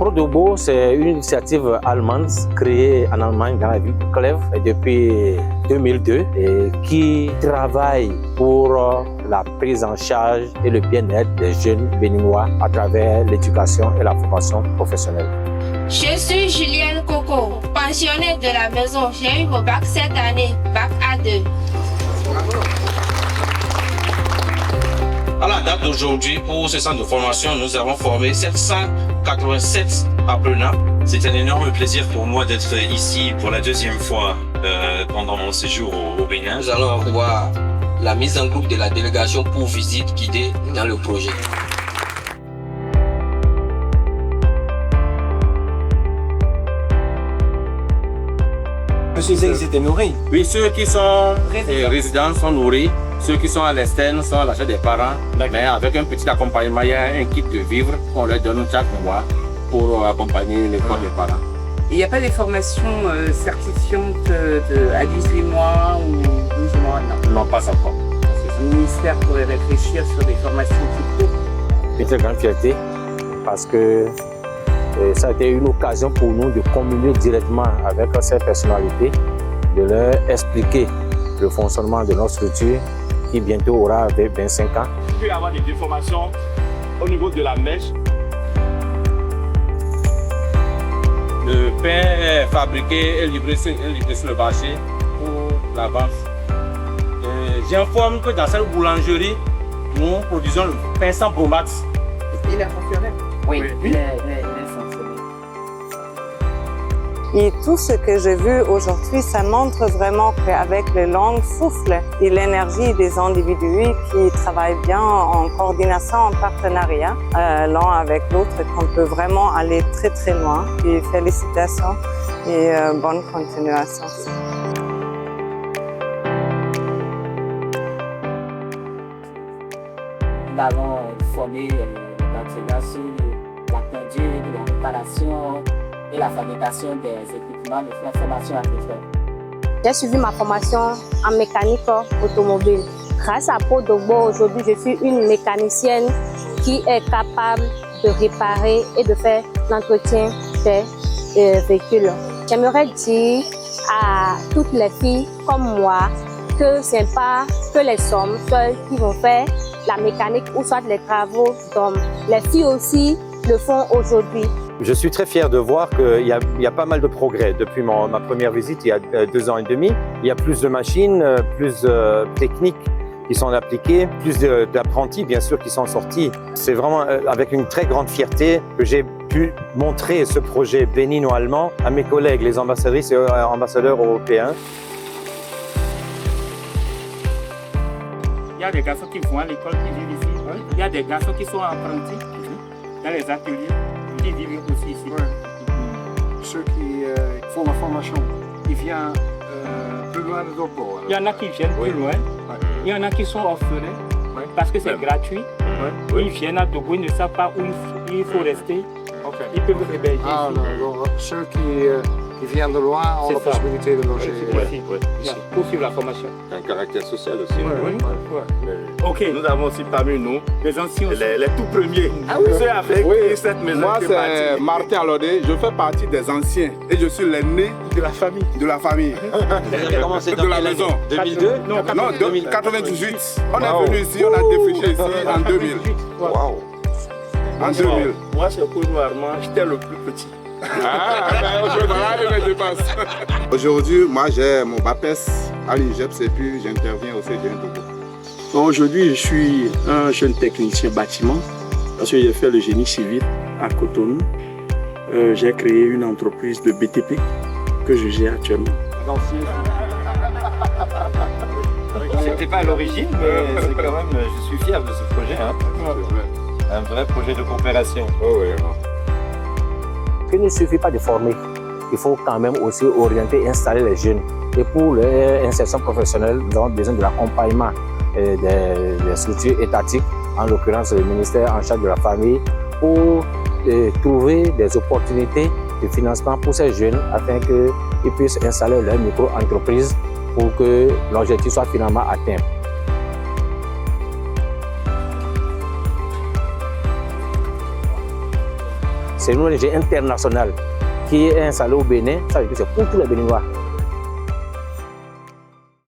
Prodogbo, c'est une initiative allemande créée en Allemagne dans la ville de Clèves depuis 2002 et qui travaille pour la prise en charge et le bien-être des jeunes béninois à travers l'éducation et la formation professionnelle. Je suis Julienne Coco, pensionnée de la maison. J'ai eu mon bac cette année, bac A2. À la date d'aujourd'hui, pour ce centre de formation, nous avons formé 787 apprenants. C'est un énorme plaisir pour moi d'être ici pour la deuxième fois pendant mon séjour au Bénin. Nous allons avoir la mise en groupe de la délégation pour visite guidée dans le projet. Monsieur Zeng, ils étaient nourris? Oui, ceux qui sont résidents sont nourris. Ceux qui sont à l'externe sont à l'achat des parents. Mais avec un petit accompagnement, il y a un kit de vivres qu'on leur donne chaque mois pour accompagner les corps des parents. Il n'y a pas des formations certifiantes à 18 mois ou 12 mois? Non, pas encore. Le ministère pourrait réfléchir sur des formations plus courtes. Une très grande fierté parce que ça a été une occasion pour nous de communier directement avec ces personnalités, de leur expliquer le fonctionnement de notre structure qui bientôt aura 25 ans. Il peut y avoir des déformations au niveau de la mèche. Le pain est fabriqué et livré sur le marché pour la vente. J'informe que dans cette boulangerie, nous produisons le pain sans bromate. Il a fonctionné? Oui, il a fonctionné. Et tout ce que j'ai vu aujourd'hui, ça montre vraiment qu'avec le long souffle et l'énergie des individus qui travaillent bien en coordination, en partenariat, l'un avec l'autre, qu'on peut vraiment aller très très loin. Et félicitations et bonne continuation. Nous avons formé l'entraîneur sur la conduite, la réparation et la fabrication des équipements de transformation agricole. J'ai suivi ma formation en mécanique automobile. Grâce à Prodogbo, aujourd'hui, je suis une mécanicienne qui est capable de réparer et de faire l'entretien des véhicules. J'aimerais dire à toutes les filles comme moi que ce n'est pas que les hommes seuls qui vont faire la mécanique ou soit les travaux d'hommes. Les filles aussi le font aujourd'hui. Je suis très fier de voir qu'il y a pas mal de progrès. Depuis ma première visite, il y a 2 ans et demi, il y a plus de machines, plus de techniques qui sont appliquées, plus d'apprentis bien sûr qui sont sortis. C'est vraiment avec une très grande fierté que j'ai pu montrer ce projet béninois-allemand à mes collègues, les ambassadrices et ambassadeurs européens. Il y a des garçons qui vont à l'école, qui vivent ici. Oui. Il y a des garçons qui sont apprentis dans les ateliers, qui vivent aussi ici. Oui. Ceux qui font la formation, ils viennent plus loin de Dogbo. Il y en a qui viennent plus loin. Il y en a qui sont orphelins parce que c'est gratuit. Ils viennent à Dogbo, ils ne savent pas où il faut rester. Ils peuvent héberger ici. Ceux qui viennent de loin ont la possibilité de loger ici. Pour suivre la formation. Un caractère social aussi. Ok. Nous avons aussi parmi nous les anciens, les tout premiers. Ceux avec cette maison. Moi, c'est Martin Alodé. Je fais partie des anciens et je suis l'aîné de la famille. De la famille. Vous avez commencé dans de la maison. 2002? Non, 98. On est venu ici, on a défriché ici en 2000. Wow. En 2000. Moi, c'est Kourou Armand, j'étais le plus petit. Aujourd'hui, moi j'ai mon BAPES à l'INGEPS et puis j'interviens au CGN Togo. Aujourd'hui, je suis un jeune technicien bâtiment parce que j'ai fait le génie civil à Cotonou. J'ai créé une entreprise de BTP que je gère actuellement. C'était pas à l'origine, mais c'est quand même, je suis fier de ce projet. Hein. Un vrai projet de coopération. Il ne suffit pas de former, il faut quand même aussi orienter et installer les jeunes. Et pour l'insertion professionnelle, nous avons besoin de l'accompagnement des structures étatiques, en l'occurrence le ministère en charge de la famille, pour trouver des opportunités de financement pour ces jeunes afin qu'ils puissent installer leur micro-entreprise pour que l'objectif soit finalement atteint. c'est une ONG internationale qui est installée au Bénin. Ça veut dire que c'est pour tous les Béninois.